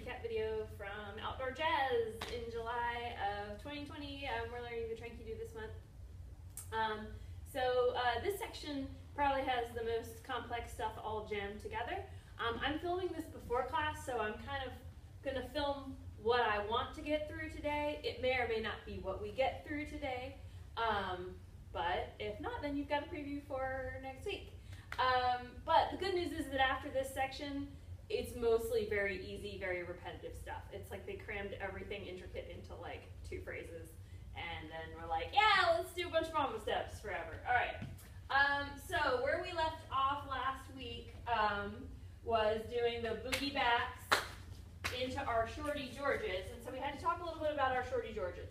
recap video from Outdoor Jazz in July of 2020. We're learning the Tranky Doo this month. This section probably has the most complex stuff all jammed together. I'm filming this before class, so I'm kind of going to film what I want to get through today. It may or may not be what we get through today, but if not, then you've got a preview for next week. But the good news is that after this section, it's mostly very easy, very repetitive stuff. It's like they crammed everything intricate into like 2 phrases, and then we're like, yeah, let's do a bunch of mama steps forever. All right. So where we left off last week was doing the boogie backs into our shorty Georges, and so we had to talk a little bit about our shorty Georges.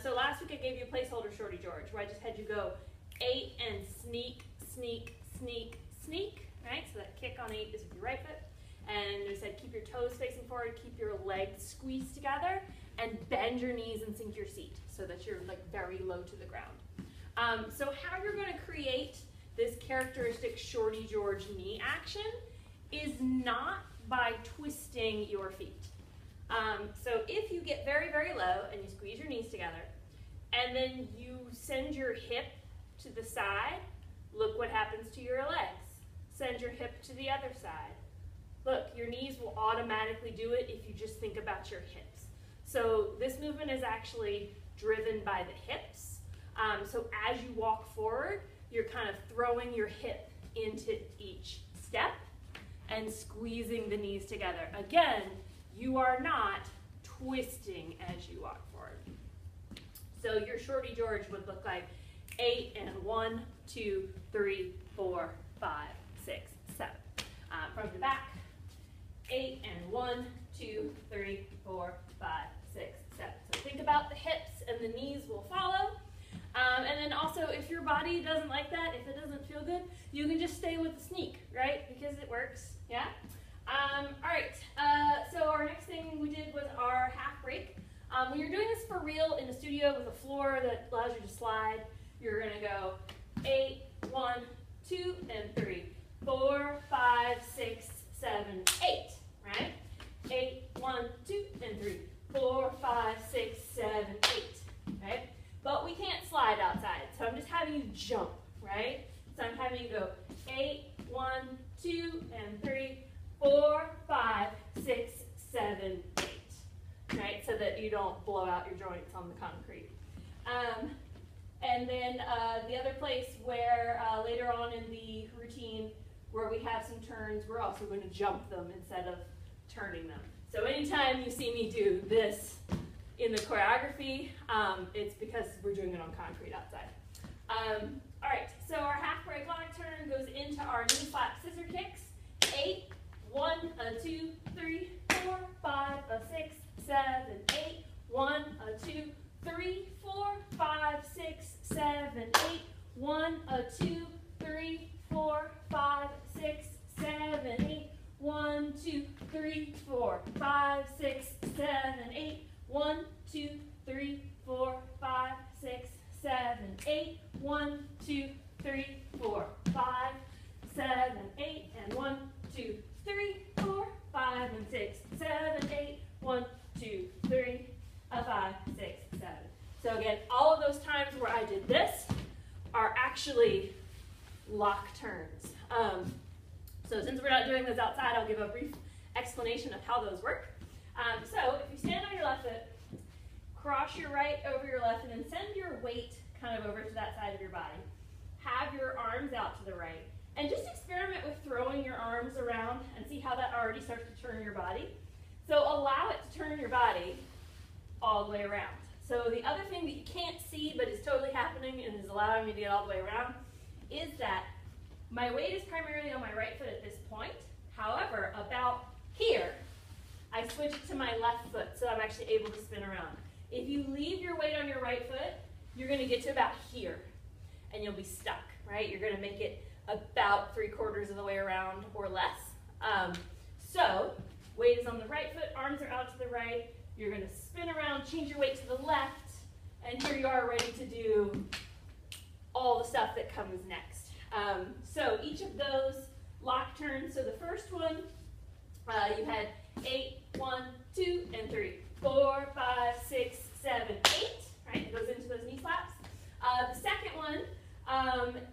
So last week I gave you a placeholder shorty George, where I just had you go 8 and sneak, sneak, sneak, sneak, right? So that kick on 8 is with your right foot. And we said keep your toes facing forward, keep your legs squeezed together, and bend your knees and sink your seat so that you're like very low to the ground. So how you're going to create this characteristic shorty George knee action is not by twisting your feet. So if you get very, very low and you squeeze your knees together, and then you send your hip to the side, look what happens to your legs. Send your hip to the other side. Look, your knees will automatically do it if you just think about your hips. So this movement is actually driven by the hips. So as you walk forward, you're kind of throwing your hip into each step and squeezing the knees together. Again, you are not twisting as you walk forward. So your shorty George would look like 8 and 1, 2, 3, 4, 5, 6, 7. From the back, 8 and 1, 2, 3, 4, 5, 6, 7. So think about the hips and the knees will follow. And then also, if your body doesn't like that, if it doesn't feel good, you can just stay with the sneak, right? Because it works, yeah? All right, so our next thing we did was our half break. When you're doing this for real in a studio with a floor that allows you to slide, you're gonna go 8, 1, 2, and 3, 4, 5, 6, 7, 8, right? 8, 1, 2, and 3, 4, 5, 6, 7, 8, right? But we can't slide outside, so I'm just having you jump, right? So I'm having you go 8, 1, 2, and 3, 4, 5, 6, 7, 8, right? So that you don't blow out your joints on the concrete. And then the other place where later on in the routine where we have some turns, we're also going to jump them instead of turning them. So anytime you see me do this in the choreography, it's because we're doing it on concrete outside. All right, so our half break log turn goes into our knee slap scissor kicks. 8, 1, 2, 3, 4, 5, 6, 7, 8, 1, 2, 3, 4, 5, 6, 7, 8, 1, 2, 3, 4, 5, 6, 7, 8, 1, 2, 3, 4, 5, 6, 7, 8, 1, 2, 3, 4, 5, 6, 7, 8, 1, 2, 3, 4, 5, 7, 8, and 1, 2, 3, 4, 5, and 6, 7, 8, 1, 2, 3, 5, 6, 7. So again, all of those times where I did this are actually lock turns. So since we're not doing this outside, I'll give a brief explanation of how those work. So if you stand on your left foot, cross your right over your left, and then send your weight kind of over to that side of your body. Have your arms out to the right, and just experiment with throwing your arms around and see how that already starts to turn your body. So allow it to turn your body all the way around. So the other thing that you can't see but is totally happening and is allowing me to get all the way around is that my weight is primarily on my right foot at this point. However, about here, I switch it to my left foot, so I'm actually able to spin around. If you leave your weight on your right foot, you're going to get to about here, and you'll be stuck, right? You're going to make it about 3/4 of the way around or less. So weight is on the right foot, arms are out to the right. You're going to spin around, change your weight to the left, and here you are ready to do all the stuff that comes next. So each of those lock turns, so the first one, you had 8, 1, 2, and 3, 4, 5, 6, 7, 8, right? It goes into those knee slaps. The second one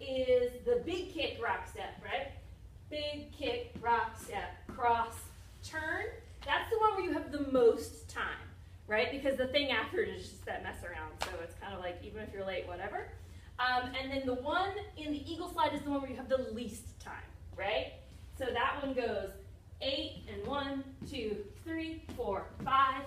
is the big kick rock step, right? Big kick rock step, cross, turn. That's the one where you have the most time, right? Because the thing after it is just that mess around, so it's kind of like even if you're late, whatever. And then the one in the eagle slide is the one where you have the least time, right? So that one goes 8 and 1, 2, 3, 4, 5,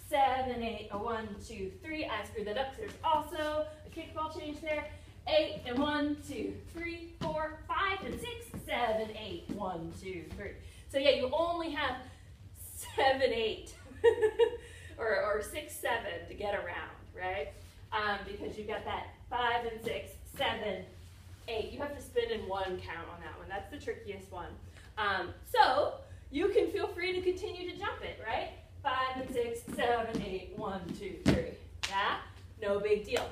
7, 8, 1, 2, 3. I screwed that up because there's also a kickball change there. 8 and 1, 2, 3, 4, 5, and 6, 7, 8, 1, 2, 3. So yeah, you only have 7, 8, or 6, 7 to get around, right? Because you got that 5 and 6, 7, 8. You have to spin in one count on that one. That's the trickiest one. So you can feel free to continue to jump it, right? 5 and 6, 7, 8, 1, 2, 3. Yeah, no big deal.